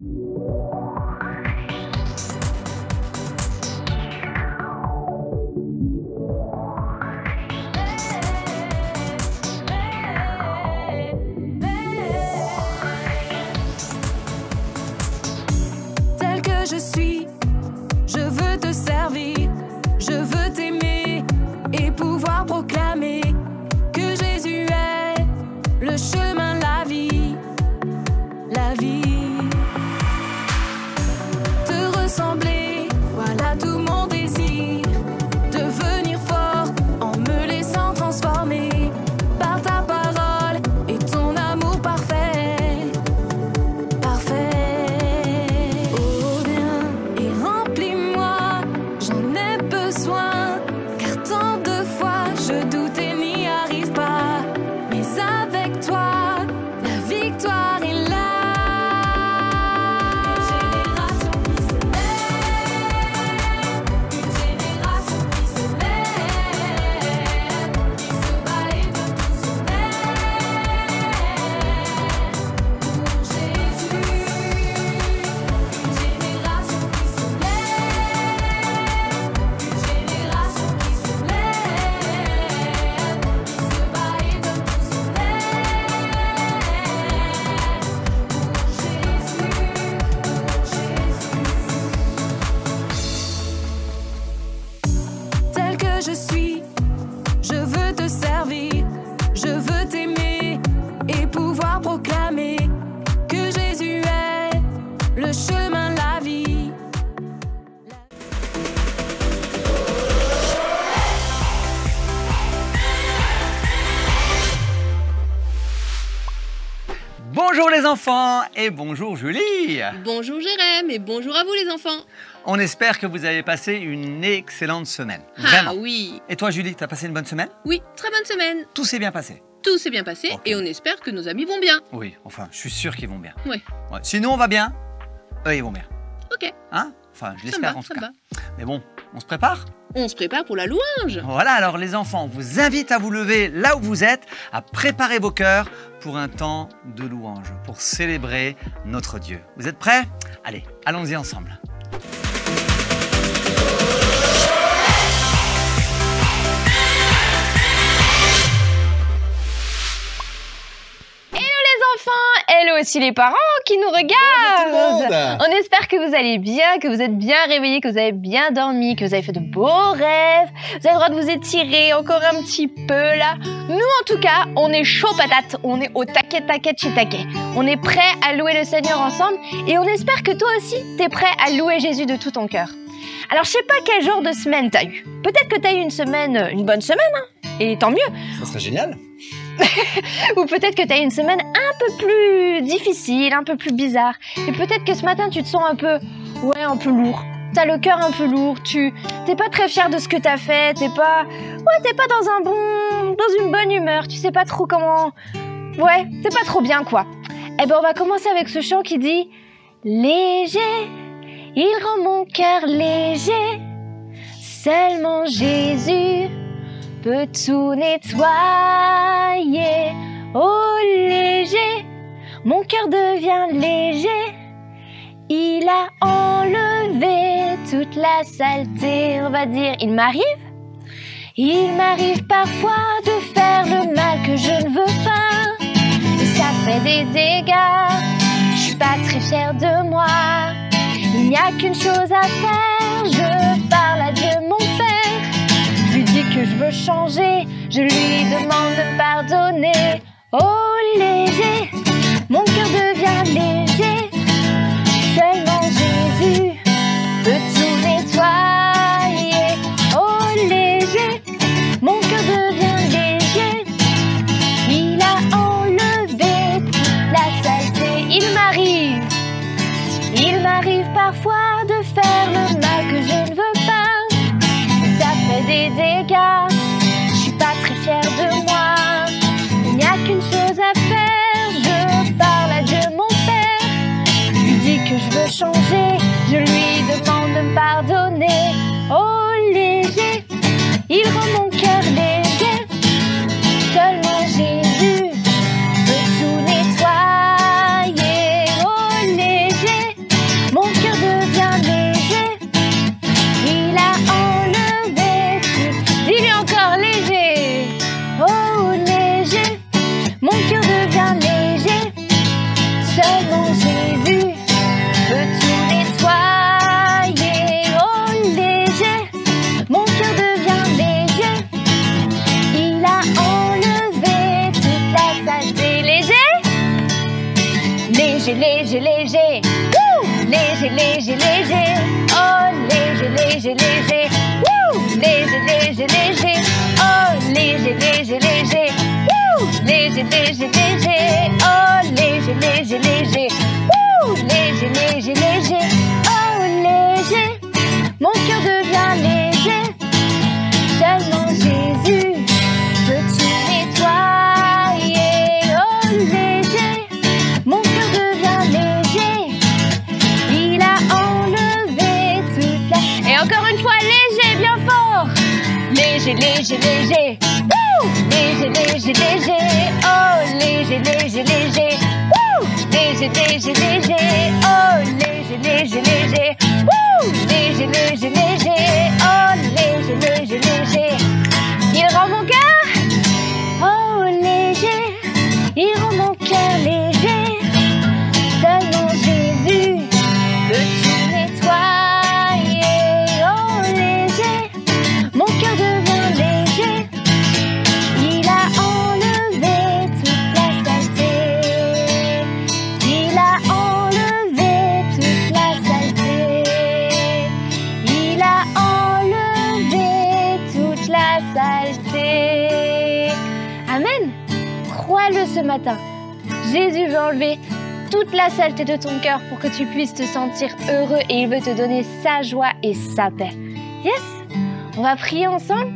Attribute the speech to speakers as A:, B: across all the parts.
A: Tel que je suis, je veux te servir, je veux t'aimer et pouvoir proclamer que Jésus est le chemin, la vie, la vie. Te ressembler, voilà tout mon désir, devenir fort en me laissant transformer par ta parole et ton amour parfait, parfait. Oh viens et remplis-moi, j'en ai besoin, car tant de fois je doute et n'y arrive pas, mais avec toi, la victoire est là. Une génération qui se lève, qui se bat et de tout son pour Jésus. Une génération qui se lève, une génération qui se lève, qui se bat et de tout son tel que je suis, je veux te servir, je veux t'aimer et pouvoir proclamer que Jésus est le chemin, la vie.
B: Bonjour les enfants et bonjour Julie.
C: Bonjour Jérém et bonjour à vous les enfants.
B: On espère que vous avez passé une excellente semaine.
C: Ah
B: Vraiment.
C: oui.
B: Et toi Julie, t'as passé une bonne semaine?
C: Oui, très bonne semaine.
B: Tout s'est bien passé?
C: Tout s'est bien passé
B: Ok.
C: et on espère que nos amis vont bien.
B: Oui, enfin, je suis sûr qu'ils vont bien.
C: Ouais.
B: Ouais. Sinon, on va bien. Eux, ils vont bien.
C: Ok,
B: Hein? Enfin, je
C: ça
B: l'espère
C: va,
B: en tout
C: ça
B: cas.
C: va.
B: Mais bon, on se prépare?
C: On se prépare pour la louange.
B: Voilà, alors les enfants, on vous invite à vous lever là où vous êtes, à préparer vos cœurs pour un temps de louange, pour célébrer notre Dieu. Vous êtes prêts? Allez, allons-y ensemble.
D: Hello aussi les parents qui nous regardent. On espère que vous allez bien, que vous êtes bien réveillés, que vous avez bien dormi, que vous avez fait de beaux rêves. Vous avez le droit de vous étirer encore un petit peu là. Nous en tout cas, on est chaud patate, on est au taquet chez taquet. On est prêt à louer le Seigneur ensemble et on espère que toi aussi, t'es prêt à louer Jésus de tout ton cœur. Alors je sais pas quel genre de semaine t'as eu. Peut-être que t'as eu une bonne semaine, hein, et tant mieux.
B: Ça serait génial.
D: Ou peut-être que tu as eu une semaine un peu plus difficile, un peu plus bizarre. Et peut-être que ce matin, tu te sens un peu lourd. Tu as le cœur un peu lourd, t'es pas très fier de ce que tu as fait, t'es pas dans une bonne humeur, tu sais pas trop comment... Ouais, t'es pas trop bien, quoi. Eh ben, on va commencer avec ce chant qui dit « Léger, il rend mon cœur léger, seulement Jésus peut tout nettoyer. Oh léger, mon cœur devient léger. Il a enlevé toute la saleté. On va dire, il m'arrive parfois de faire le mal que je ne veux pas. Et ça fait des dégâts. Je suis pas très fière de moi. Il n'y a qu'une chose à faire. Je parle à Dieu mon Père. Je lui dis que je veux changer, je lui demande de me pardonner. Oh léger, mon cœur devient léger. Seulement Jésus peut tout nettoyer. Oh léger, mon cœur devient léger. Il a enlevé toute la saleté. Il m'arrive parfois de faire le mal que je ne veux pas. Ça fait des dégâts, je suis pas très fière de moi. Il n'y a qu'une chose à faire, je parle à Dieu mon Père. Je lui dis que je veux changer, je lui demande de me pardonner. Oh léger, il rend mon cœur léger. Seulement Jésus peut tout nettoyer. Oh léger, léger. Wouh! Léger, léger, léger. Oh, léger, léger, léger. Wouh! Léger, léger, léger. Oh, léger, léger, léger. Wouh! Léger, léger, léger. Oh, léger, léger, léger. Wouh! Léger, léger, léger. Oh, léger. Mon cœur devient léger. Seulement Jésus peut tout nettoyer. Oh, léger. Mon cœur devient léger. Il a enlevé toute la... Et encore une fois, léger, bien fort. Léger, léger, léger. Wouh! Léger, léger, léger. Oh, léger, léger, léger. Wouh! Léger, léger, léger. Oh, léger, léger, léger. Wouh! Léger, léger, léger. Oh, léger, léger, léger. Il rend mon cœur. Oh, léger. Il rend mon cœur léger. Seulement Jésus peut tout nettoyer. Oh, léger. Mon cœur devient léger. Il a enlevé toute la saleté. Il a enlevé toute la saleté. Il a enlevé toute la saleté. Amen. Crois-le ce matin. Jésus veut enlever toute la saleté de ton cœur pour que tu puisses te sentir heureux et il veut te donner sa joie et sa paix. Yes? On va prier ensemble.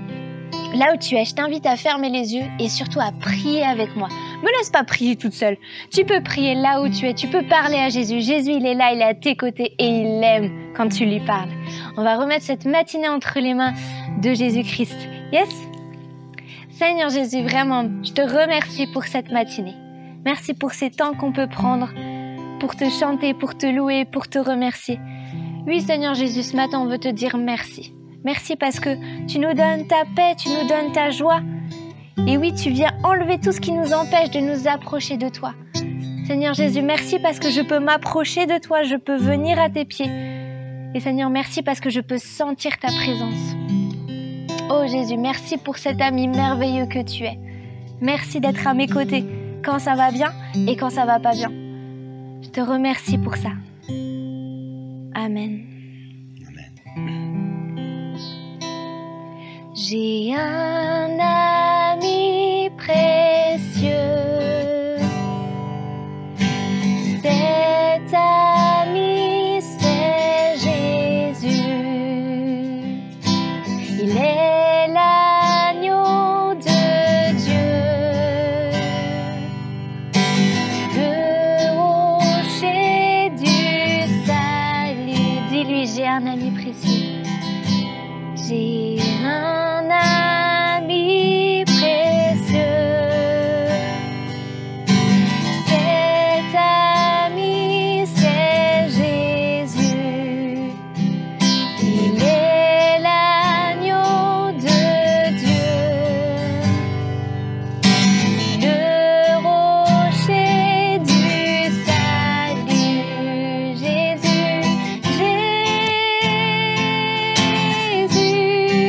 D: Là où tu es, je t'invite à fermer les yeux et surtout à prier avec moi. Me laisse pas prier toute seule. Tu peux prier là où tu es, tu peux parler à Jésus. Jésus, il est là, il est à tes côtés et il aime quand tu lui parles. On va remettre cette matinée entre les mains de Jésus-Christ. Yes? Seigneur Jésus, vraiment, je te remercie pour cette matinée. Merci pour ces temps qu'on peut prendre pour te chanter, pour te louer, pour te remercier. Oui, Seigneur Jésus, ce matin, on veut te dire merci. Merci parce que tu nous donnes ta paix, tu nous donnes ta joie. Et oui, tu viens enlever tout ce qui nous empêche de nous approcher de toi. Seigneur Jésus, merci parce que je peux m'approcher de toi, je peux venir à tes pieds. Et Seigneur, merci parce que je peux sentir ta présence. Oh Jésus, merci pour cet ami merveilleux que tu es. Merci d'être à mes côtés quand ça va bien et quand ça va pas bien. Je te remercie pour ça. Amen. J'ai un ami précieux. Cet ami, c'est Jésus. Il est l'agneau de Dieu. Le rocher du salut. Dis-lui, j'ai un ami précieux. J'ai un ami précieux. Cet ami, c'est Jésus. Il est l'agneau de Dieu. Le rocher du salut. Jésus, Jésus.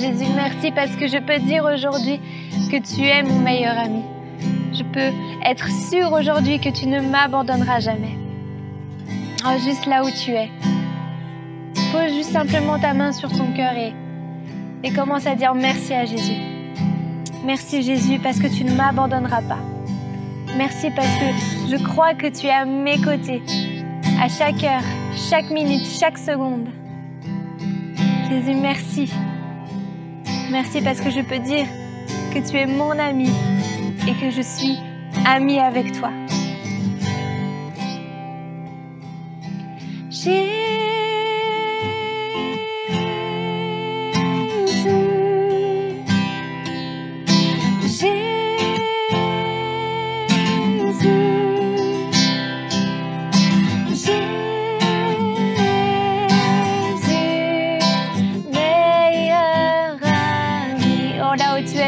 D: Jésus, merci parce que je peux dire aujourd'hui que tu es mon meilleur ami. Je peux être sûre aujourd'hui que tu ne m'abandonneras jamais. Oh, juste là où tu es. Pose juste simplement ta main sur ton cœur et commence à dire merci à Jésus. Merci Jésus parce que tu ne m'abandonneras pas. Merci parce que je crois que tu es à mes côtés, à chaque heure, chaque minute, chaque seconde. Jésus, merci. Merci parce que je peux dire que tu es mon ami et que je suis amie avec toi.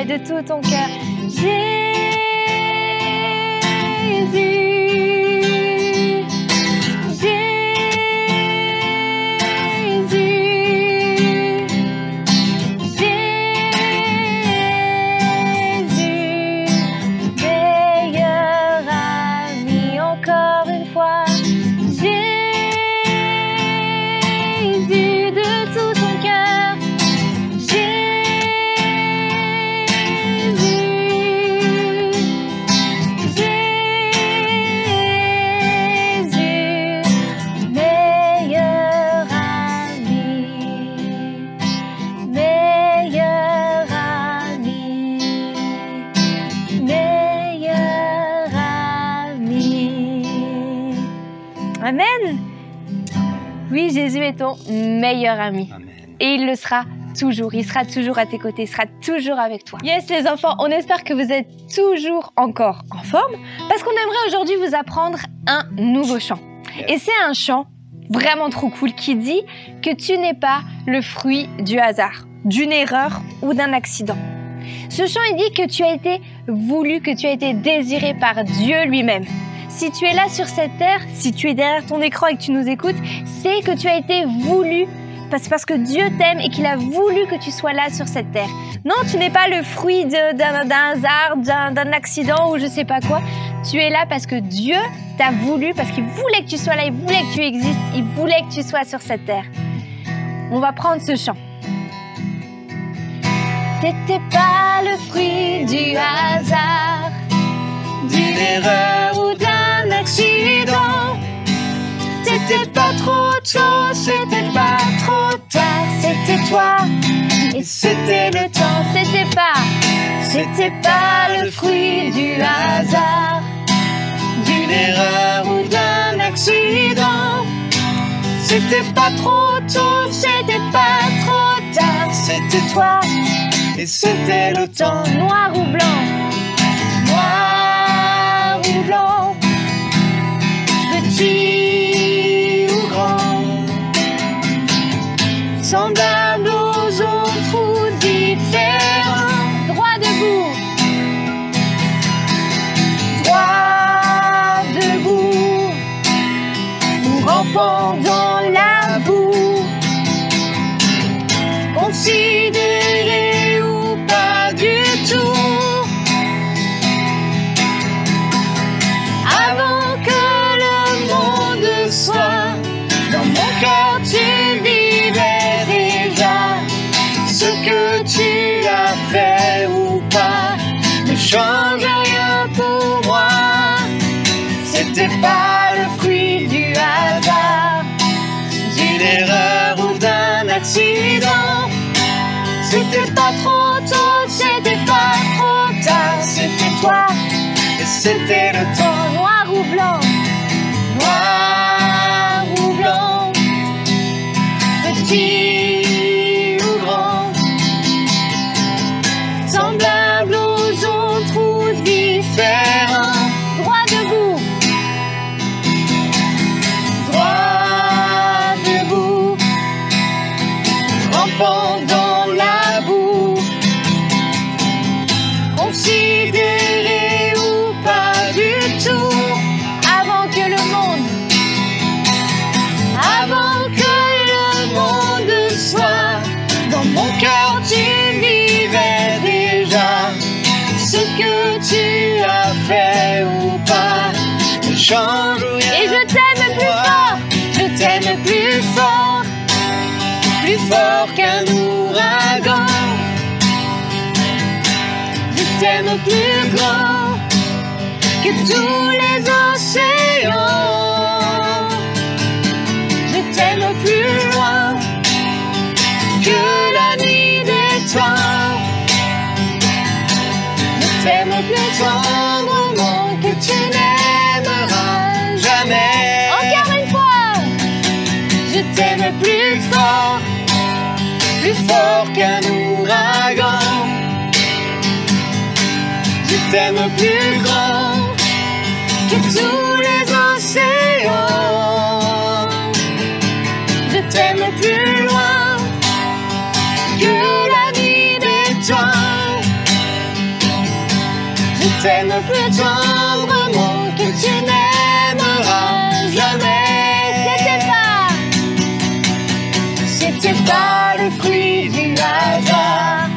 D: De tout ton cœur, Jésus, meilleur ami, encore une fois, Jésus, de tout ton cœur, Amen. Oui, Jésus est ton meilleur ami.
B: Amen.
D: Et il le sera toujours. Il sera toujours à tes côtés. Il sera toujours avec toi. Yes, les enfants, on espère que vous êtes toujours encore en forme parce qu'on aimerait aujourd'hui vous apprendre un nouveau chant.
B: Yes.
D: Et c'est un chant vraiment trop cool qui dit que tu n'es pas le fruit du hasard, d'une erreur ou d'un accident. Ce chant, il dit que tu as été voulu, que tu as été désiré par Dieu lui-même. Si tu es là sur cette terre, si tu es derrière ton écran et que tu nous écoutes, c'est que tu as été voulu parce que Dieu t'aime et qu'il a voulu que tu sois là sur cette terre. Non, tu n'es pas le fruit d'un hasard, d'un accident ou je sais pas quoi. Tu es là parce que Dieu t'a voulu, parce qu'il voulait que tu sois là, il voulait que tu existes, il voulait que tu sois sur cette terre. On va prendre ce chant. C'était pas le fruit du hasard, d'une erreur ou d'un accident. C'était pas trop tôt, c'était pas trop tard. C'était toi et c'était le temps. C'était pas le fruit du hasard, d'une erreur ou d'un accident. C'était pas trop tôt, c'était pas trop tard. C'était toi et c'était le temps. Noir ou blanc, noir ou blanc, petit ou grand, semblable aux autres ou différents. Droit debout, ou rampant dans la boue, considéré ou pas du tout. Avant que le monde soit, dans mon cœur tu vivais déjà. Ce que tu as fait ou pas ne change rien pour moi. C'était pas le fruit du hasard, d'une erreur ou d'un accident. C'était pas trop tôt, c'était pas trop tard. C'était toi et c'était le temps. Noir ou blanc, noir ou blanc, petit ou grand, semblable aux autres ou différents. Droit debout, rampant dans la boue, considéré ou pas du fort qu'un ouragan. Je t'aime plus grand que tous les océans. Je t'aime plus loin que la nuit des temps. Je t'aime plus tendrement que tu n'aimeras jamais. Encore une fois. Je t'aime plus fort qu'un ouragan. Je t'aime plus grand que tous les océans. Je t'aime plus loin que la nuit des temps. Je t'aime plus tendrement que tu n'aimeras jamais. C'était pas le fruit du hasard,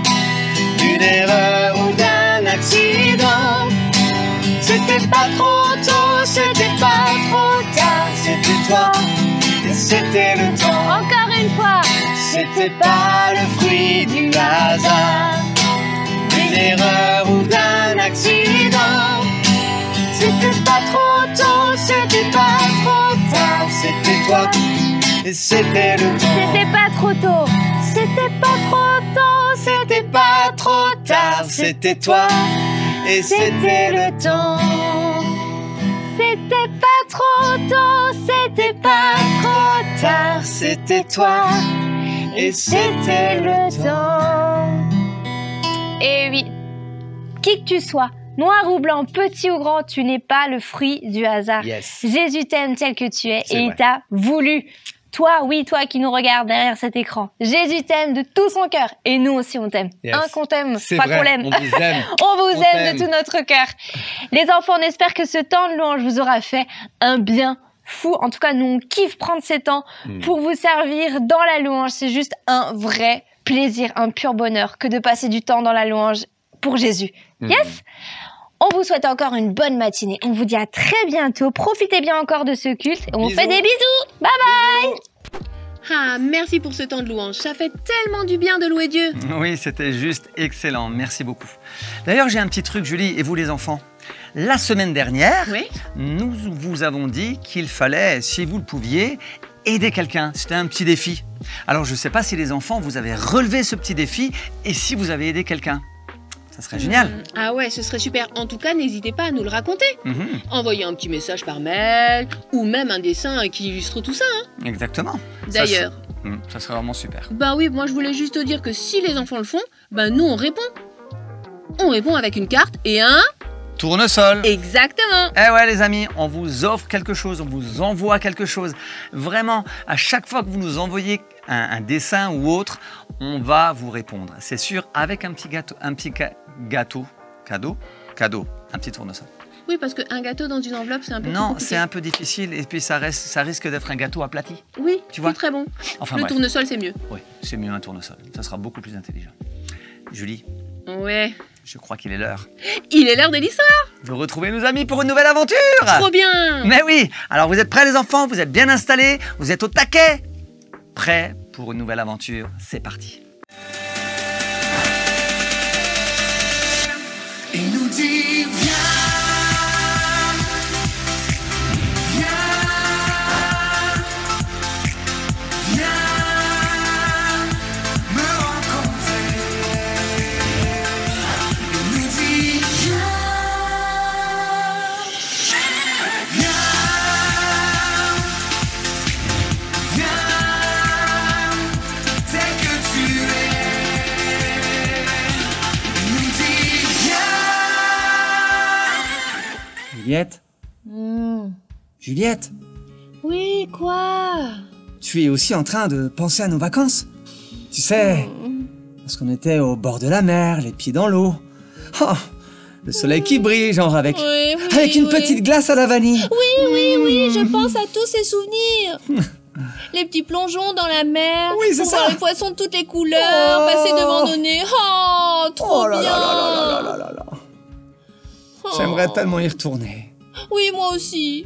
D: d'une erreur ou d'un accident. C'était pas trop tôt, c'était pas trop tard. C'était toi et c'était le temps. Encore une fois. C'était pas le fruit du hasard, d'une erreur ou d'un accident. C'était pas trop tôt, c'était pas trop tard. C'était toi et c'était le temps. C'était pas trop tôt, c'était pas trop tôt, c'était pas trop tard. C'était toi et c'était le temps. C'était pas trop tôt, c'était pas trop tard. C'était toi et c'était le temps. Et oui, qui que tu sois, noir ou blanc, petit ou grand, tu n'es pas le fruit du hasard.
B: Yes.
D: Jésus t'aime tel que tu es
B: C'est
D: et il
B: vrai.
D: t'a voulu. Toi, oui, toi qui nous regardes derrière cet écran. Jésus t'aime de tout son cœur et nous aussi on t'aime.
B: Yes.
D: Hein, qu'on t'aime,
B: C'est
D: pas
B: vrai,
D: qu'on l'aime.
B: on vous aime.
D: On vous
B: On
D: aime
B: t'aime.
D: de tout notre cœur. Les enfants, on espère que ce temps de louange vous aura fait un bien fou. En tout cas, nous, on kiffe prendre ces temps pour vous servir dans la louange. C'est juste un vrai plaisir, un pur bonheur que de passer du temps dans la louange pour Jésus. Yes? On vous souhaite encore une bonne matinée. On vous dit à très bientôt. Profitez bien encore de ce culte. Et on vous fait des bisous. Bye bye.
C: Ah, merci pour ce temps de louange. Ça fait tellement du bien de louer Dieu.
B: Oui, c'était juste excellent. Merci beaucoup. D'ailleurs, j'ai un petit truc, Julie, et vous les enfants. La semaine dernière,
C: Oui.
B: nous vous avons dit qu'il fallait, si vous le pouviez, aider quelqu'un. C'était un petit défi. Alors, je ne sais pas si les enfants, vous avez relevé ce petit défi et si vous avez aidé quelqu'un. Ça serait génial.
C: Ah ouais, ce serait super. En tout cas, n'hésitez pas à nous le raconter.
B: Mhm,
C: Envoyez un petit message par mail ou même un dessin qui illustre tout ça. Hein.
B: exactement.
C: D'ailleurs,
B: Ça serait vraiment super.
C: bah oui, moi je voulais juste te dire que si les enfants le font, bah nous on répond. On répond avec une carte et un...
B: Tournesol.
C: Exactement.
B: Eh ouais les amis, on vous offre quelque chose, on vous envoie quelque chose. Vraiment, à chaque fois que vous nous envoyez un dessin ou autre, on va vous répondre. C'est sûr, avec un petit gâteau, cadeau, un petit tournesol.
C: Oui, parce qu'un gâteau dans une enveloppe, c'est un peu plus
B: Non,
C: compliqué.
B: c'est un peu difficile et puis ça risque d'être un gâteau aplati.
C: Oui,
B: Tu vois
C: c'est très bon.
B: Enfin
C: Le
B: bref,
C: tournesol, c'est mieux.
B: oui, c'est mieux un tournesol. Ça sera beaucoup plus intelligent. Julie,
C: Ouais.
B: je crois qu'il est l'heure
C: Il est l'heure de l'histoire.
B: de retrouver nos amis pour une nouvelle aventure.
C: Trop bien.
B: Mais oui, alors vous êtes prêts les enfants? Vous êtes bien installés? Vous êtes au taquet? Prêts pour une nouvelle aventure? C'est parti.
E: Il nous dit viens, viens, viens me rencontrer. Il nous dit viens, viens, viens, tel que tu es. Il nous dit viens.
F: Juliette Juliette,
C: Oui, quoi?
F: tu es aussi en train de penser à nos vacances? Tu sais, lorsqu'on était au bord de la mer, les pieds dans l'eau. Oh, le soleil qui brille, genre avec une petite glace à la vanille.
G: Oui, je pense à tous ces souvenirs. Les petits plongeons dans la mer,
F: Oui, c'est
G: pour
F: ça.
G: voir les poissons de toutes les couleurs,
F: Oh.
G: passer devant nos nez. Oh, trop
F: Oh là
G: bien.
F: là là là là là là là.
G: Oh.
F: J'aimerais tellement y retourner.
G: Oui, moi aussi.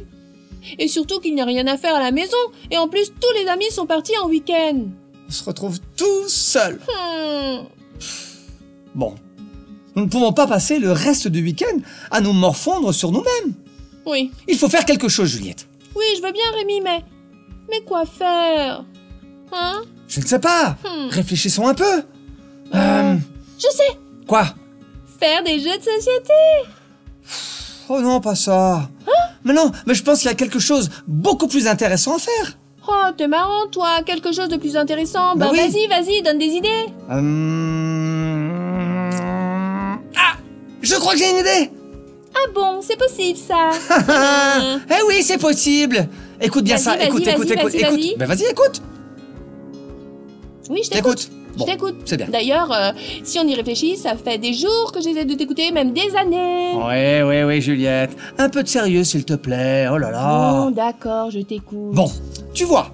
G: Et surtout qu'il n'y a rien à faire à la maison. Et en plus, tous les amis sont partis en week-end.
F: on se retrouve tout seul.
G: Hmm.
F: Bon, nous ne pouvons pas passer le reste du week-end à nous morfondre sur nous-mêmes.
G: Oui.
F: Il faut faire quelque chose, Juliette.
G: Oui, je veux bien, Rémi, mais... Mais quoi faire? Hein?
F: Je ne sais pas. Réfléchissons un peu.
G: Je sais!
F: Quoi?
G: Faire des jeux de société!
F: Oh non, pas ça. Mais non, mais je pense qu'il y a quelque chose beaucoup plus intéressant à faire.
G: Oh, t'es marrant, toi! Quelque chose de plus intéressant!
F: Bah
G: Ben
F: oui.
G: vas-y, donne des idées!
F: Ah, je crois que j'ai une idée.
G: Ah bon, c'est possible, ça!
F: Eh oui, c'est possible. Écoute bien ça.
G: Vas-y,
F: Écoute.
G: vas-y.
F: Ben vas-y, écoute.
G: Oui, je t'écoute.
F: Bon,
G: Je t'écoute.
F: c'est bien.
G: D'ailleurs, si on y réfléchit, ça fait des jours que j'essaie de t'écouter, même des années.
F: Oui, Juliette. Un peu de sérieux, s'il te plaît. Oh là là.
G: Bon, d'accord, je t'écoute.
F: Bon, tu vois,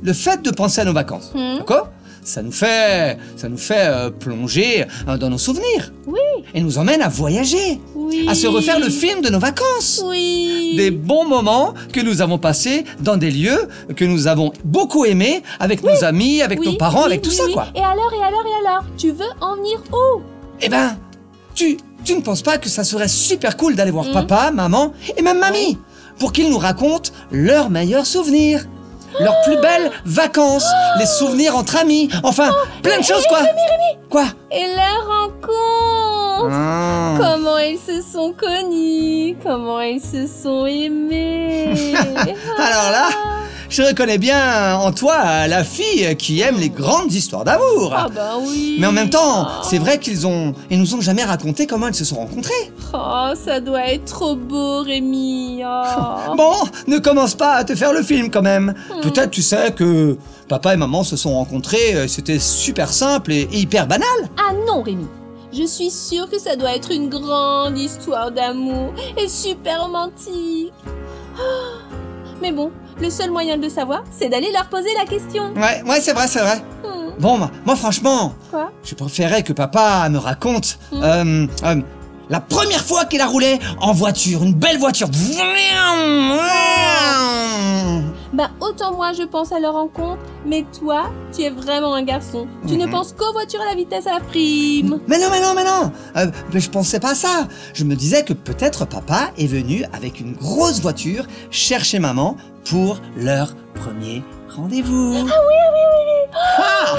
F: le fait de penser à nos vacances, d'accord? Ça nous fait plonger dans nos souvenirs.
G: Oui.
F: Et nous emmène à voyager.
G: Oui.
F: À se refaire le film de nos vacances.
G: Oui.
F: Des bons moments que nous avons passés dans des lieux que nous avons beaucoup aimés, avec nos amis, avec nos parents, avec tout ça, quoi.
G: Et alors? Tu veux en venir où?
F: Eh ben, tu ne penses pas que ça serait super cool d'aller voir papa, maman et même mamie pour qu'ils nous racontent leurs meilleurs souvenirs, leurs plus belles vacances, les souvenirs entre amis, enfin, plein de choses, quoi.
G: Rémi.
F: Quoi?
G: Et la rencontre. Comment ils se sont connus, comment ils se sont aimés.
F: Alors là, je reconnais bien en toi la fille qui aime les grandes histoires d'amour.
G: Ah bah oui.
F: Mais en même temps, c'est vrai ils nous ont jamais raconté comment ils se sont rencontrés.
G: Oh, ça doit être trop beau, Rémi. Oh.
F: Bon, ne commence pas à te faire le film quand même. Peut-être tu sais que papa et maman se sont rencontrés, c'était super simple et hyper banal.
G: Ah non, Rémi. Je suis sûre que ça doit être une grande histoire d'amour et super romantique. Oh. Mais bon, le seul moyen de le savoir, c'est d'aller leur poser la question.
F: Ouais, c'est vrai. Bon, moi franchement,
G: Quoi?
F: je préférais que papa me raconte la première fois qu'il a roulé en voiture, une belle voiture.
G: Bah autant moi je pense à leur rencontre, mais toi, tu es vraiment un garçon. Tu ne penses qu'aux voitures à la vitesse à la prime.
F: Mais non. Mais je pensais pas à ça. Je me disais que peut-être papa est venu avec une grosse voiture chercher maman pour leur premier rendez-vous.
G: Ah oui.
F: Ah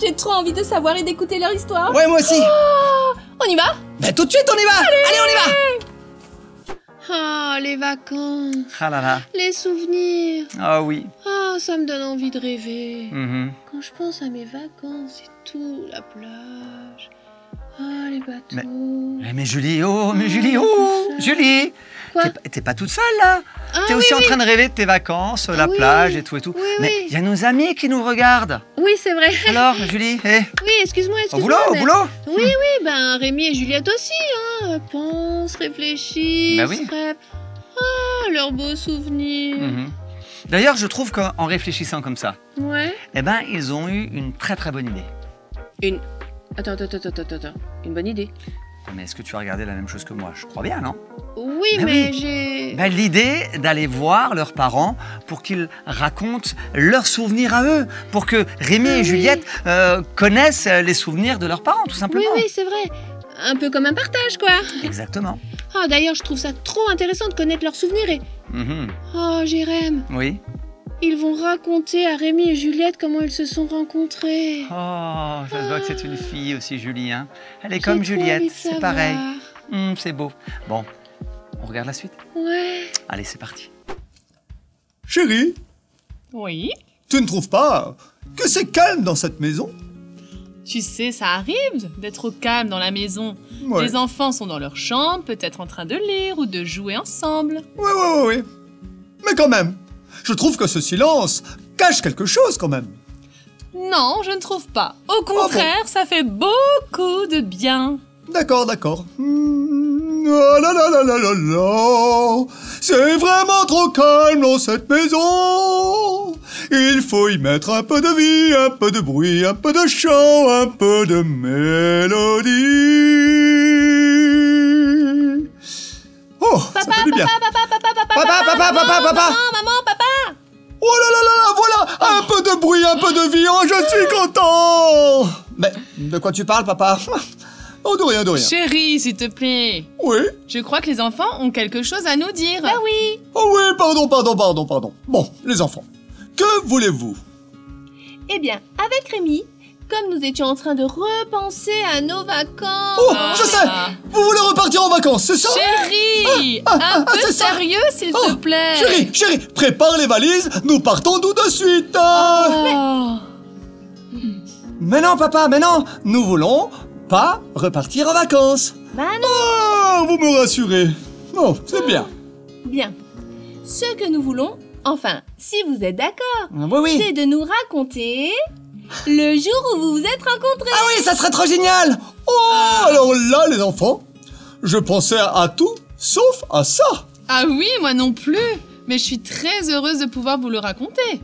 G: J'ai trop envie de savoir et d'écouter leur histoire.
F: Ouais, moi aussi.
G: On y va?
F: Ben tout de suite, on y va. Allez, on y va.
C: Oh, les vacances,
B: Ah là là.
C: les souvenirs.
B: Ah oui.
C: Oh, ça me donne envie de rêver.
B: Mhm.
C: Quand je pense à mes vacances et tout, la plage, ah, les bateaux.
B: Mais Julie,
C: ça.
B: Julie.
C: Quoi?
B: T'es pas toute seule là.
C: Ah,
B: T'es aussi
C: oui,
B: en train de rêver de tes vacances, la
C: oui.
B: plage et tout.
C: Oui,
B: Mais
C: oui.
B: il y a nos amis qui nous regardent.
C: Oui, c'est vrai.
B: Alors, Julie,
C: Oui, excuse-moi.
B: au boulot,
C: mais-
B: au boulot.
C: Oui, ben Rémi et Juliette aussi, hein. Pensent, réfléchissent,
B: Bah oui.
C: rêvent. Ah, leurs beaux souvenirs.
B: Mhm. D'ailleurs, je trouve qu'en réfléchissant comme ça,
C: Ouais.
B: eh ben, ils ont eu une très très bonne idée.
C: Attends. Une bonne idée.
B: Mais est-ce que tu as regardé la même chose que moi? Je crois bien, non?
C: Oui,
B: Bah
C: mais
B: oui.
C: j'ai...
B: Ben, l'idée d'aller voir leurs parents pour qu'ils racontent leurs souvenirs à eux, pour que Rémi et Juliette connaissent les souvenirs de leurs parents, tout simplement.
C: Oui, c'est vrai. Un peu comme un partage, quoi.
B: Exactement.
C: Ah, d'ailleurs, je trouve ça trop intéressant de connaître leurs souvenirs et...
B: Mhm.
C: Oh, Jérém,
B: Oui.
C: ils vont raconter à Rémi et Juliette comment ils se sont rencontrés.
B: Oh, ça se voit que c'est une fille aussi, Julie. Hein. Elle est
C: J'ai
B: comme
C: trop envie
B: Juliette,
C: de
B: c'est
C: savoir.
B: pareil. C'est beau. Bon, on regarde la suite?
C: Ouais.
B: Allez, c'est parti.
H: Chérie,
I: Oui,
H: tu ne trouves pas que c'est calme dans cette maison?
I: tu sais, ça arrive d'être au calme dans la maison.
H: Ouais.
I: Les enfants sont dans leur chambre, peut-être en train de lire ou de jouer ensemble.
H: Ouais. Mais quand même, je trouve que ce silence cache quelque chose quand même.
I: Non, je ne trouve pas. Au contraire, ça fait beaucoup de bien.
H: D'accord. Oh là là là là là là. C'est vraiment trop calme dans cette maison. Il faut y mettre un peu de vie, un peu de bruit, un peu de chant, un peu de mélodie. Oh, ça fait du bien.
G: Papa.
H: Papa.
G: Maman, papa.
H: Oh là là là là, voilà. Un peu de bruit, un peu de vie, oh, je suis content. Mais de quoi tu parles, papa? Oh, de rien, de rien.
I: Chérie, s'il te plaît.
H: Oui?
I: Je crois que les enfants ont quelque chose à nous dire.
G: Bah oui.
H: Oh oui, pardon. Bon, les enfants, que voulez-vous?
G: Eh bien, avec Rémi, comme nous étions en train de repenser à nos vacances...
H: Oh, je sais. Vous voulez repartir en vacances, c'est ça?
I: Chérie, un peu
H: c'est ça.
I: sérieux, s'il te plaît.
H: Chérie, prépare les valises, nous partons tout de suite.
I: Oh.
F: Mais non, papa, mais non. Nous voulons pas repartir en vacances.
G: Bah non.
H: Oh, vous me rassurez. Oh, c'est bien.
G: Bien. Ce que nous voulons, enfin, si vous êtes d'accord,
F: Oui.
G: c'est de nous raconter le jour où vous vous êtes rencontrés.
F: Ah oui, ça serait trop génial.
H: Oh, alors là, les enfants, je pensais à tout, sauf à ça.
I: Ah oui, moi non plus. Mais je suis très heureuse de pouvoir vous le raconter.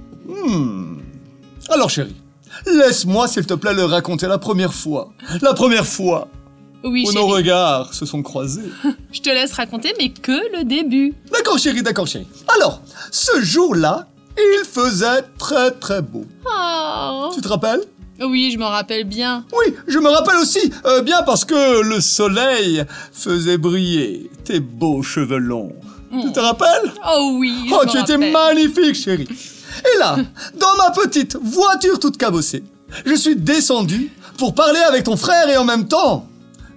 H: Alors, chérie, laisse-moi, s'il te plaît, le raconter la première fois. La première fois
I: Oui,
H: où
I: chérie.
H: nos regards se sont croisés.
I: Je te laisse raconter, mais que le début.
H: D'accord, chérie. Alors, ce jour-là, il faisait très très beau.
G: Oh.
H: Tu te rappelles?
I: Oui, je m'en rappelle bien.
H: Oui, je me rappelle aussi, bien parce que le soleil faisait briller tes beaux cheveux longs. Tu te rappelles?
I: Oh oui, je
H: Oh,
I: m'en
H: tu étais
I: rappelle.
H: magnifique, chérie. Et là, dans ma petite voiture toute cabossée, je suis descendu pour parler avec ton frère et en même temps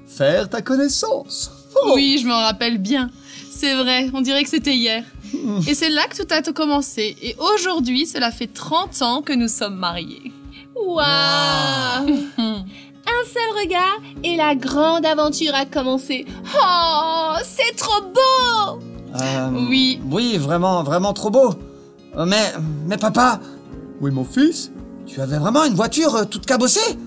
H: faire ta connaissance. Oh.
I: Oui, je m'en rappelle bien. C'est vrai, on dirait que c'était hier. Et c'est là que tout a commencé. Et aujourd'hui, cela fait 30 ans que nous sommes mariés.
G: Waouh. Un seul regard et la grande aventure a commencé. Oh, c'est trop beau.
I: Oui.
F: Oui, vraiment trop beau. Mais papa,
H: Oui, mon fils?
F: tu avais vraiment une voiture toute cabossée?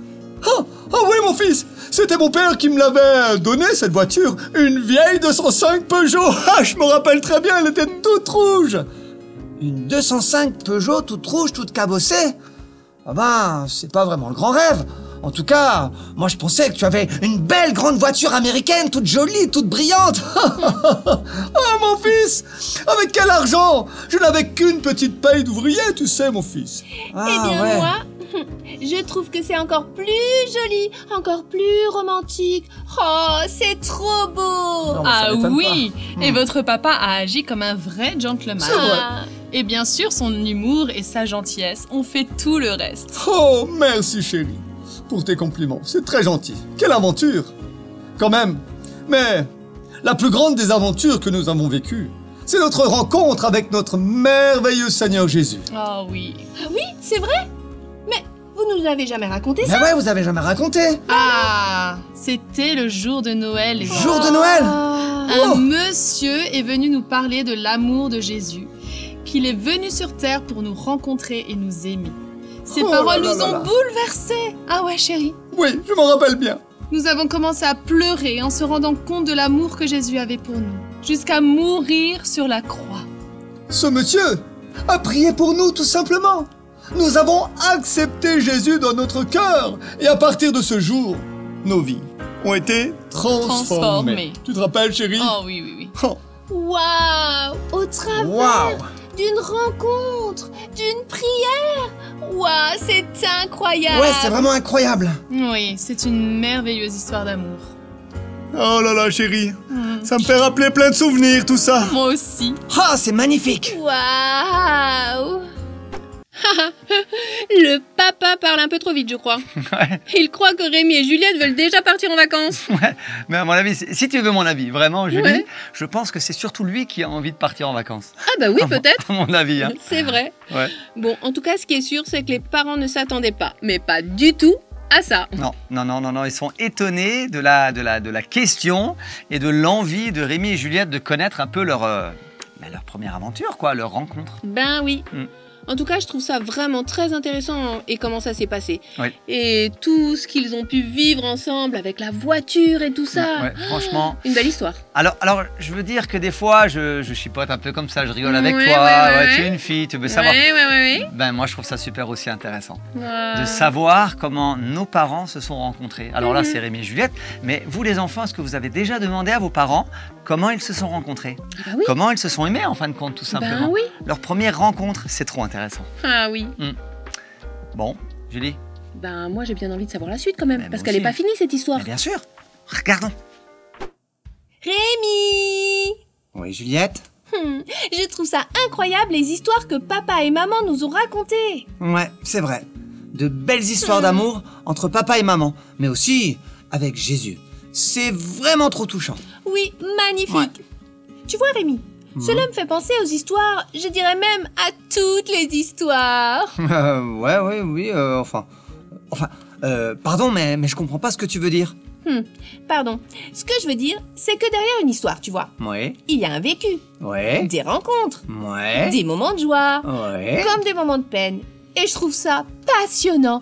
H: Ah oui, mon fils! C'était mon père qui me l'avait donné, cette voiture. Une vieille 205 Peugeot. Ah, je me rappelle très bien, elle était toute rouge.
F: Une 205 Peugeot toute rouge, toute cabossée? Ah ben, c'est pas vraiment le grand rêve. En tout cas, moi je pensais que tu avais une belle grande voiture américaine, toute jolie, toute brillante.
H: Ah, mon fils! Avec quel argent? Je n'avais qu'une petite paye d'ouvrier, tu sais, mon fils.
G: Eh bien moi, je trouve que c'est encore plus joli, encore plus romantique. Oh, c'est trop beau.
H: Non,
I: Ah
H: ça m'étonne
I: oui. Et votre papa a agi comme un vrai gentleman.
H: C'est vrai.
G: Ah.
I: Et bien sûr, son humour et sa gentillesse ont fait tout le reste.
H: Oh, merci, chérie, pour tes compliments. C'est très gentil. Quelle aventure! Quand même. Mais la plus grande des aventures que nous avons vécues, c'est notre rencontre avec notre merveilleux Seigneur Jésus.
I: Oh oui.
G: Ah oui, c'est vrai. Mais vous nous avez jamais raconté ça.
F: Mais ouais, vous avez jamais raconté.
I: Ah, c'était le jour de Noël, les enfants.
F: Jour de Noël.
I: Un monsieur est venu nous parler de l'amour de Jésus, qu'il est venu sur terre pour nous rencontrer et nous aimer. Ces
H: Oh
I: paroles
H: là là
I: nous
H: là
I: ont
H: là.
I: bouleversés. Ah ouais, chérie.
H: Oui, je m'en rappelle bien.
I: Nous avons commencé à pleurer en se rendant compte de l'amour que Jésus avait pour nous, jusqu'à mourir sur la croix.
H: Ce monsieur a prié pour nous, tout simplement. Nous avons accepté Jésus dans notre cœur. Et à partir de ce jour, nos vies ont été transformées. Tu te rappelles, chérie?
I: Oh oui, oui, oui.
H: Oh.
G: Waouh. Au travers
F: Waouh.
G: d'une rencontre, d'une prière. Waouh, c'est incroyable.
F: Ouais, c'est vraiment incroyable.
I: Oui, c'est une merveilleuse histoire d'amour.
H: Oh là là, chérie. Ça me fait rappeler plein de souvenirs, tout ça.
I: Moi aussi.
F: Ah, c'est magnifique.
G: Waouh.
C: Le papa parle un peu trop vite, je crois.
B: Ouais.
C: Il croit que Rémi et Juliette veulent déjà partir en vacances.
B: Ouais, mais à mon avis, si tu veux mon avis, vraiment, Julie,
C: Ouais.
B: je pense que c'est surtout lui qui a envie de partir en vacances.
C: Ah bah oui, peut-être.
B: À mon avis, hein.
C: C'est vrai.
B: Ouais.
C: Bon, en tout cas, ce qui est sûr, c'est que les parents ne s'attendaient pas, mais pas du tout, à ça.
B: Non, ils sont étonnés de la question et de l'envie de Rémi et Juliette de connaître un peu leur première aventure, quoi, leur rencontre.
C: Ben oui.
B: Mm.
C: En tout cas, je trouve ça vraiment très intéressant et comment ça s'est passé.
B: Oui.
C: Et tout ce qu'ils ont pu vivre ensemble avec la voiture et tout ça.
B: Ouais, franchement.
C: Une belle histoire.
B: Alors, je veux dire que des fois, je chipote un peu comme ça, je rigole avec
C: Ouais,
B: toi.
C: ouais.
B: Tu es une fille, tu veux savoir.
C: Ouais.
B: Ben moi, je trouve ça super aussi intéressant
C: Ouais.
B: de savoir comment nos parents se sont rencontrés. Alors là, c'est Rémi et Juliette, mais vous les enfants, est-ce que vous avez déjà demandé à vos parents comment ils se sont rencontrés?
C: Ah oui.
B: Comment ils se sont aimés en fin de compte, tout simplement?
C: Ben oui.
B: Leur première rencontre, c'est trop intéressant.
C: Ah oui.
B: Bon, Julie?
C: Ben moi j'ai bien envie de savoir la suite quand même,
B: Mais
C: parce
B: moi
C: qu'elle est
B: aussi.
C: pas finie cette histoire.
B: Mais bien sûr. Regardons.
G: Rémi!
F: Oui, Juliette?
G: Je trouve ça incroyable les histoires que papa et maman nous ont racontées.
F: Ouais, c'est vrai. De belles histoires d'amour entre papa et maman, mais aussi avec Jésus. C'est vraiment trop touchant.
G: Oui, magnifique. Tu vois Rémi, cela me fait penser aux histoires, je dirais même à toutes les histoires.
F: Oui, pardon, mais je comprends pas ce que tu veux dire.
G: Pardon. Ce que je veux dire, c'est que derrière une histoire, tu vois,
F: Ouais,
G: il y a un vécu,
F: ouais,
G: des rencontres,
F: ouais,
G: des moments de joie,
F: ouais.
G: comme des moments de peine. Et je trouve ça passionnant,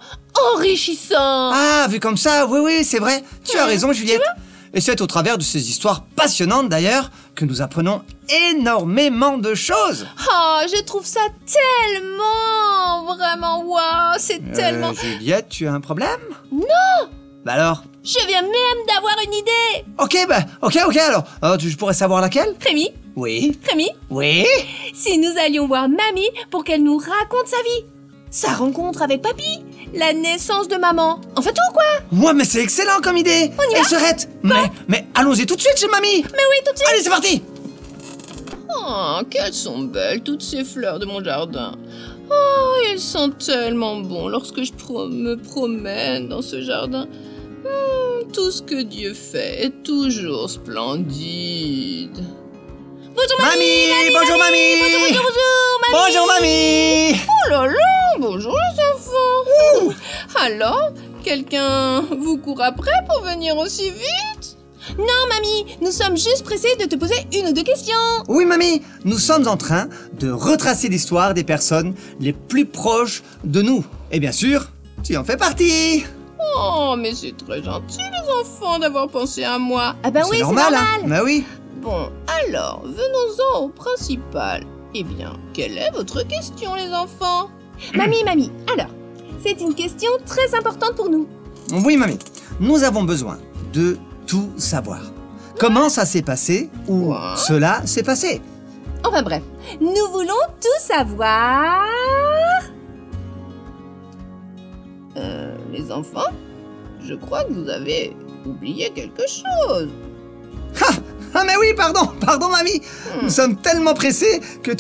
G: enrichissant.
F: Ah, vu comme ça, oui, c'est vrai. Tu as raison, Juliette. Et c'est au travers de ces histoires passionnantes, d'ailleurs, que nous apprenons énormément de choses.
G: Oh, je trouve ça tellement, vraiment, waouh, c'est tellement...
F: Juliette, tu as un problème?
G: Non!
F: Bah alors?
G: Je viens même d'avoir une idée.
F: Ok, alors. Je pourrais savoir laquelle?
G: Rémi,
F: Oui.
G: Rémi, si nous allions voir mamie pour qu'elle nous raconte sa vie, sa rencontre avec papy, la naissance de maman, enfin tout quoi.
F: Ouais, mais c'est excellent comme idée.
G: On y va?
F: Serette, mais allons-y tout de suite chez mamie.
G: Mais oui, tout de suite.
F: Allez, c'est parti.
G: Oh, qu'elles sont belles, toutes ces fleurs de mon jardin. Oh, elles sentent tellement bon lorsque je me promène dans ce jardin. Tout ce que Dieu fait est toujours splendide. Bonjour mamie.
F: Bonjour mamie. Bonjour mamie.
G: Oh là là, bonjour les enfants. Alors, quelqu'un vous court après pour venir aussi vite? Non mamie, nous sommes juste pressés de te poser une ou deux questions.
F: Oui mamie, nous sommes en train de retracer l'histoire des personnes les plus proches de nous. Et bien sûr, tu en fais partie.
G: Oh, mais c'est très gentil les enfants d'avoir pensé à moi. Ah bah oui, c'est
F: normal.
G: normal.
F: Hein. Bah oui.
G: Bon, alors, venons-en au principal. Eh bien, quelle est votre question les enfants? Mamie, alors, c'est une question très importante pour nous.
F: Oui mamie, nous avons besoin de tout savoir. Comment ça s'est passé ou cela s'est passé?
G: Enfin bref, nous voulons tout savoir. Les enfants, je crois que vous avez oublié quelque chose.
F: Ah mais oui, pardon mamie. Nous sommes tellement pressés que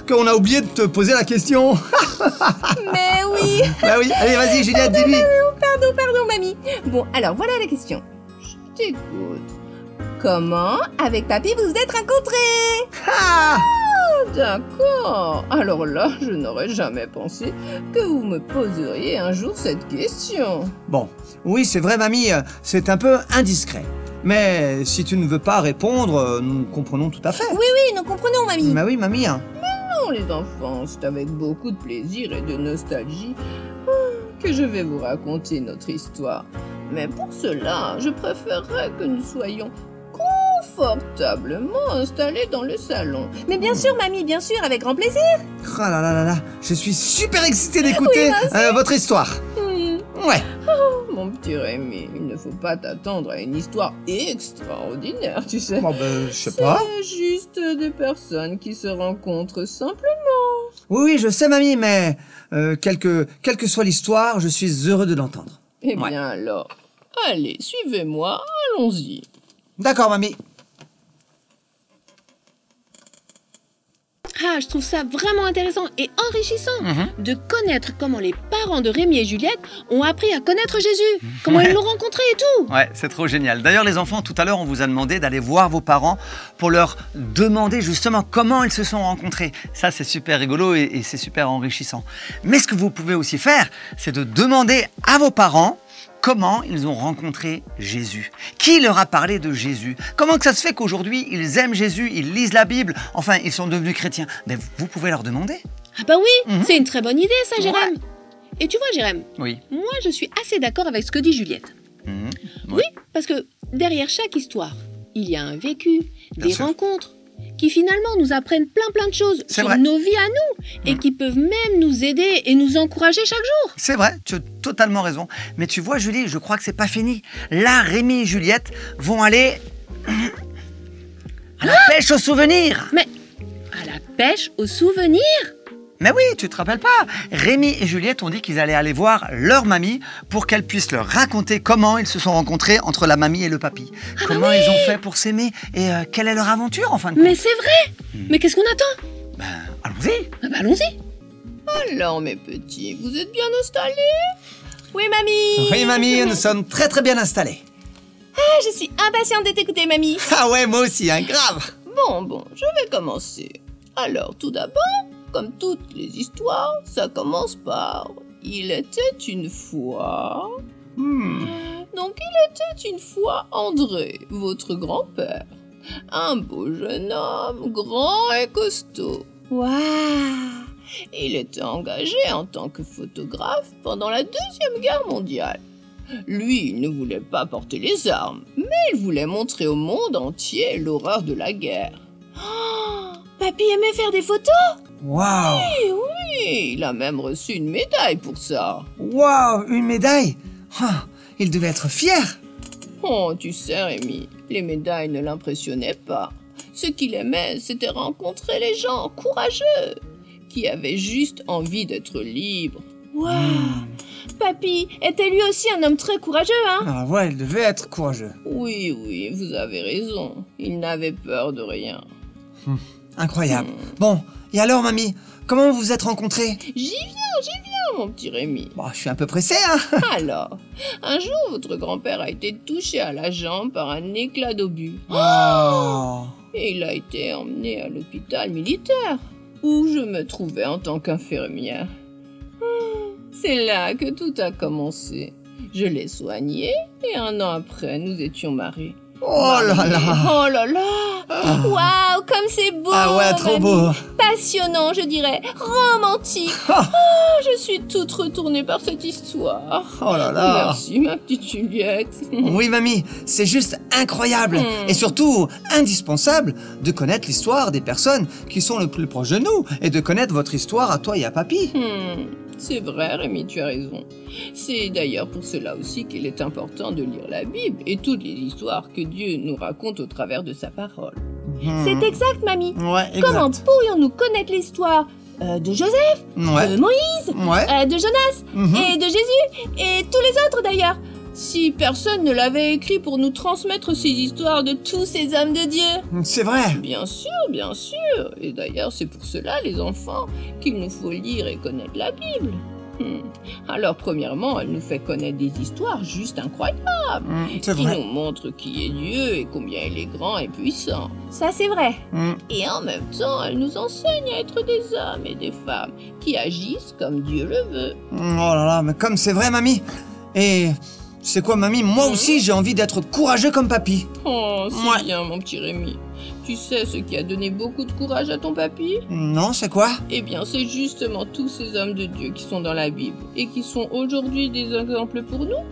F: qu'on a oublié de te poser la question.
G: Mais oui.
F: Bah oui, allez vas-y Juliette, dis-lui.
G: Pardon mamie. Bon, alors voilà la question. Je t'écoute. Comment, avec papy, vous vous êtes rencontrés? D'accord. Alors là, je n'aurais jamais pensé que vous me poseriez un jour cette question.
F: Bon, oui c'est vrai mamie, c'est un peu indiscret. Mais si tu ne veux pas répondre, nous comprenons tout à fait.
G: Oui, nous comprenons mamie.
F: Bah oui mamie.
G: Non les enfants, c'est avec beaucoup de plaisir et de nostalgie que je vais vous raconter notre histoire. Mais pour cela, je préférerais que nous soyons confortablement installés dans le salon. Mais bien sûr, mamie, bien sûr, avec grand plaisir.
F: Oh là, je suis super excitée d'écouter votre histoire. Ouais.
G: Oh, mon petit Rémi, il ne faut pas t'attendre à une histoire extraordinaire, tu sais.
F: Oh je sais pas.
G: C'est juste des personnes qui se rencontrent simplement.
F: Oui, je sais mamie, mais quelle que soit l'histoire, je suis heureux de l'entendre.
G: Eh bien alors, allez, suivez-moi, allons-y.
F: D'accord mamie.
C: Ah, je trouve ça vraiment intéressant et enrichissant de connaître comment les parents de Rémi et Juliette ont appris à connaître Jésus, comment ils l'ont rencontré et tout.
B: Ouais, c'est trop génial. D'ailleurs, les enfants, tout à l'heure, on vous a demandé d'aller voir vos parents pour leur demander justement comment ils se sont rencontrés. Ça, c'est super rigolo et c'est super enrichissant. Mais ce que vous pouvez aussi faire, c'est de demander à vos parents comment ils ont rencontré Jésus. Qui leur a parlé de Jésus? Comment que ça se fait qu'aujourd'hui, ils aiment Jésus, ils lisent la Bible, enfin, ils sont devenus chrétiens? Ben, vous pouvez leur demander.
C: Ah bah oui, c'est une très bonne idée ça, Jérém. Et tu vois, Jérém,
B: Oui.
C: moi je suis assez d'accord avec ce que dit Juliette. Oui, parce que derrière chaque histoire, il y a un vécu, des rencontres, qui finalement nous apprennent plein de choses sur nos vies à nous et qui peuvent même nous aider et nous encourager chaque jour.
B: C'est vrai, tu as totalement raison. Mais tu vois, Julie, je crois que c'est pas fini. Là, Rémi et Juliette vont aller à la pêche aux souvenirs.
C: Mais à la pêche aux souvenirs?
B: Mais oui, tu te rappelles pas? Rémi et Juliette ont dit qu'ils allaient aller voir leur mamie pour qu'elle puisse leur raconter comment ils se sont rencontrés entre la mamie et le papy. Comment ils ont fait pour s'aimer et quelle est leur aventure en fin de compte.
C: Mais c'est vrai. Mais qu'est-ce qu'on attend?
B: Ben, allons-y.
C: Ah bah allons-y.
G: Alors mes petits, vous êtes bien installés? Oui mamie.
F: Oui mamie, nous sommes très très bien installés.
G: Ah, je suis impatiente de t'écouter mamie.
F: Ah ouais, moi aussi, hein, grave.
G: Bon, je vais commencer. Alors tout d'abord, comme toutes les histoires, ça commence par « Il était une fois… » Donc il était une fois André, votre grand-père. Un beau jeune homme, grand et costaud. Waouh! Il était engagé en tant que photographe pendant la Deuxième Guerre mondiale. Lui, il ne voulait pas porter les armes, mais il voulait montrer au monde entier l'horreur de la guerre. Oh, papy aimait faire des photos?
F: Waouh!
G: Oui, il a même reçu une médaille pour ça.
F: Waouh, une médaille? Oh, il devait être fier.
G: Oh, tu sais, Rémi, les médailles ne l'impressionnaient pas. Ce qu'il aimait, c'était rencontrer les gens courageux, qui avaient juste envie d'être libres. Waouh! Papy était lui aussi un homme très courageux, hein?
F: Ah ouais, il devait être courageux.
G: Oui, vous avez raison. Il n'avait peur de rien.
F: Incroyable. Bon, et alors, mamie, comment vous vous êtes rencontrés?
G: J'y viens, mon petit Rémi.
F: Bon, je suis un peu pressé, hein.
G: Alors, un jour, votre grand-père a été touché à la jambe par un éclat d'obus.
F: Oh.
G: Et il a été emmené à l'hôpital militaire, où je me trouvais en tant qu'infirmière. C'est là que tout a commencé. Je l'ai soigné et 1 an après, nous étions mariés.
F: Oh là là!
G: Oh là là! Waouh, comme c'est beau!
F: Ah ouais, trop beau!
G: Passionnant, je dirais. Romantique. Oh, je suis toute retournée par cette histoire.
F: Oh là là!
G: Merci, ma petite Juliette.
F: Oui, mamie, c'est juste incroyable et surtout indispensable de connaître l'histoire des personnes qui sont le plus proches de nous et de connaître votre histoire à toi et à papy.
G: C'est vrai, Rémi, tu as raison. C'est d'ailleurs pour cela aussi qu'il est important de lire la Bible et toutes les histoires que Dieu nous raconte au travers de sa parole. C'est exact, mamie.
F: Ouais, exact.
G: Comment pourrions-nous connaître l'histoire de Joseph, de Moïse, de Jonas et de Jésus et tous les autres d'ailleurs, si personne ne l'avait écrit pour nous transmettre ces histoires de tous ces hommes de Dieu?
F: C'est vrai.
G: Bien sûr. Et d'ailleurs, c'est pour cela, les enfants, qu'il nous faut lire et connaître la Bible. Alors, premièrement, elle nous fait connaître des histoires juste incroyables, qui nous montrent qui est Dieu et combien il est grand et puissant. Ça, c'est vrai. Et en même temps, elle nous enseigne à être des hommes et des femmes qui agissent comme Dieu le veut.
F: Oh là là, mais comme c'est vrai, mamie. Et c'est quoi, mamie? Moi aussi, j'ai envie d'être courageux comme papy.
G: Oh, c'est bien, mon petit Rémi. Tu sais ce qui a donné beaucoup de courage à ton papy?
F: Non, c'est quoi?
G: Eh bien, c'est justement tous ces hommes de Dieu qui sont dans la Bible et qui sont aujourd'hui des exemples pour nous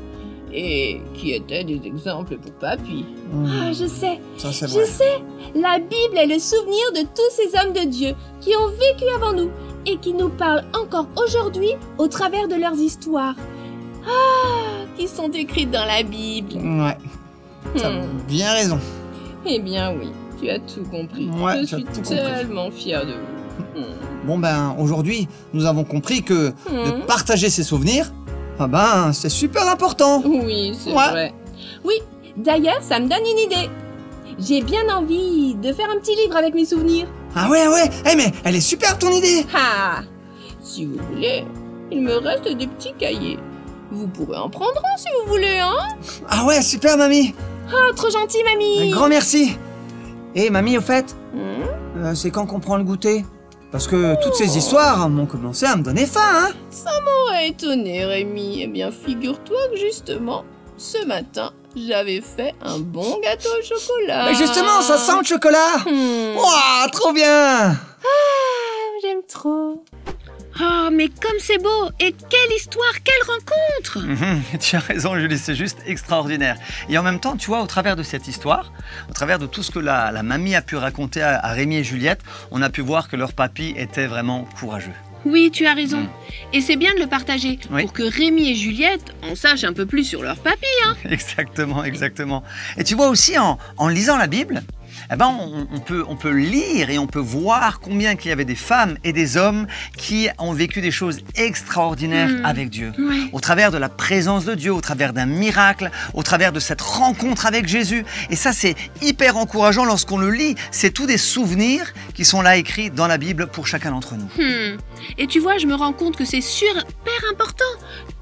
G: et qui étaient des exemples pour papy. Ah, je sais.
F: Ça, c'est vrai.
G: Je sais. La Bible est le souvenir de tous ces hommes de Dieu qui ont vécu avant nous et qui nous parlent encore aujourd'hui au travers de leurs histoires. Qui sont écrites dans la Bible.
F: Ouais. T'as bien raison.
G: Eh bien oui, tu as tout compris.
F: Ouais,
G: je suis tellement fière de vous.
F: Bon ben, aujourd'hui, nous avons compris que de partager ses souvenirs, ah ben, c'est super important.
G: Oui, c'est vrai. Oui, d'ailleurs, ça me donne une idée. J'ai bien envie de faire un petit livre avec mes souvenirs.
F: Ah ouais, mais elle est super ton idée.
G: Ah, si vous voulez, il me reste des petits cahiers. Vous pourrez en prendre un si vous voulez, hein?
F: Ah ouais, super, mamie.
G: Ah, trop gentil, mamie.
F: Un grand merci. Et mamie, au fait, c'est quand qu'on prend le goûter? Parce que toutes ces histoires m'ont commencé à me donner faim, hein?
G: Ça m'aurait étonné, Rémi. Eh bien, figure-toi que justement, ce matin, j'avais fait un bon gâteau au chocolat.
F: Mais justement, ça sent le chocolat. Waouh, trop bien.
G: Ah, j'aime trop.
C: Oh, mais comme c'est beau! Et quelle histoire, quelle rencontre!
B: Tu as raison, Julie, c'est juste extraordinaire. Et en même temps, tu vois, au travers de cette histoire, au travers de tout ce que la mamie a pu raconter à Rémi et Juliette, on a pu voir que leur papy était vraiment courageux.
C: Oui, tu as raison. Et c'est bien de le partager pour que Rémi et Juliette en sachent un peu plus sur leur papy, hein.
B: Exactement. Et tu vois aussi, en lisant la Bible, eh ben, on peut lire et on peut voir combien qu'il y avait des femmes et des hommes qui ont vécu des choses extraordinaires avec Dieu.
C: Ouais.
B: Au travers de la présence de Dieu, au travers d'un miracle, au travers de cette rencontre avec Jésus. Et ça, c'est hyper encourageant lorsqu'on le lit. C'est tous des souvenirs qui sont là écrits dans la Bible pour chacun d'entre nous.
C: Et tu vois, je me rends compte que c'est super important.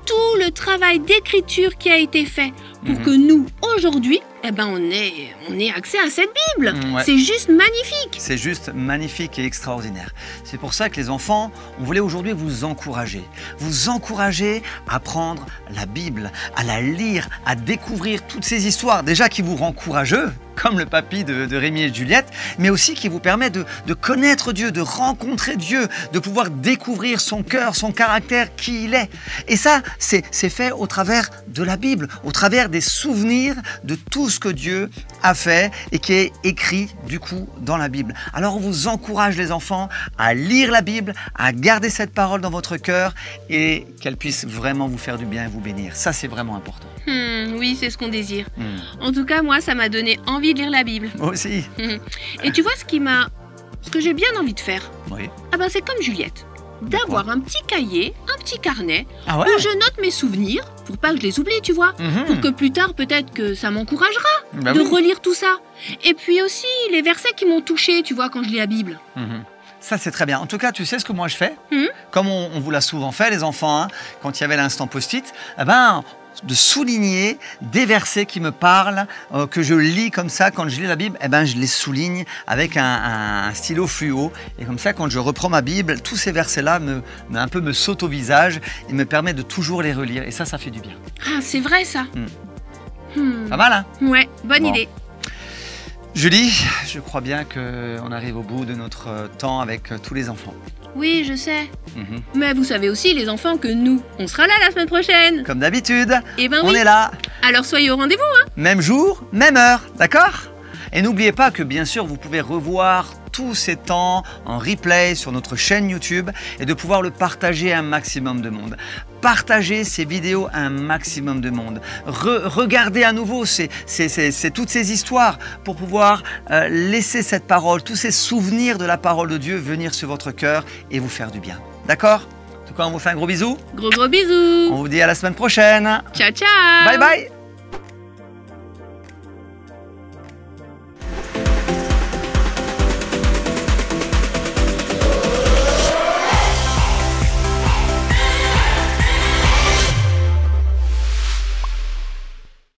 C: Tout le travail d'écriture qui a été fait pour que nous, aujourd'hui, eh ben on ait accès à cette Bible. C'est juste magnifique.
B: C'est juste magnifique et extraordinaire. C'est pour ça que les enfants, on voulait aujourd'hui vous encourager. Vous encourager à prendre la Bible, à la lire, à découvrir toutes ces histoires, déjà qui vous rendent courageux, comme le papy de Rémi et de Juliette, mais aussi qui vous permet de connaître Dieu, de rencontrer Dieu, de pouvoir découvrir son cœur, son caractère, qui il est. Et ça, c'est fait au travers de la Bible, au travers des souvenirs de tout ce que Dieu a fait et qui est écrit du coup dans la Bible. Alors on vous encourage les enfants à lire la Bible, à garder cette parole dans votre cœur et qu'elle puisse vraiment vous faire du bien et vous bénir. Ça, c'est vraiment important.
C: Oui, c'est ce qu'on désire. En tout cas, moi, ça m'a donné envie de lire la Bible.
B: Moi aussi.
C: Et tu vois ce que j'ai bien envie de faire.
B: Oui.
C: Ah ben, c'est comme Juliette. D'avoir un petit cahier, un petit carnet,
B: où
C: je note mes souvenirs, pour pas que je les oublie, tu vois. Pour que plus tard, peut-être que ça m'encouragera de relire tout ça. Et puis aussi, les versets qui m'ont touchée, tu vois, quand je lis la Bible.
B: Ça, c'est très bien. En tout cas, tu sais ce que moi je fais comme on vous l'a souvent fait, les enfants, hein, quand il y avait l'instant post-it, eh ben, de souligner des versets qui me parlent, que je lis comme ça, quand je lis la Bible, eh ben, je les souligne avec un stylo fluo. Et comme ça, quand je reprends ma Bible, tous ces versets-là me sautent au visage et me permettent de toujours les relire. Et ça fait du bien.
C: Ah, c'est vrai ça.
B: Pas mal, hein?
C: Ouais, bonne idée.
B: Julie, je crois bien qu'on arrive au bout de notre temps avec tous les enfants.
C: Oui, je sais. Mais vous savez aussi, les enfants, que nous, on sera là la semaine prochaine.
B: Comme d'habitude,
C: eh ben
B: on est là.
C: Alors soyez au rendez-vous, hein.
B: Même jour, même heure, d'accord? Et n'oubliez pas que bien sûr, vous pouvez revoir tous ces temps en replay sur notre chaîne YouTube et de pouvoir le partager à un maximum de monde. Partagez ces vidéos à un maximum de monde. Regardez à nouveau toutes ces histoires pour pouvoir laisser cette parole, tous ces souvenirs de la parole de Dieu venir sur votre cœur et vous faire du bien. D'accord? En tout cas, on vous fait un gros bisou.
C: Gros bisous.
B: On vous dit à la semaine prochaine.
C: Ciao, ciao.
B: Bye bye.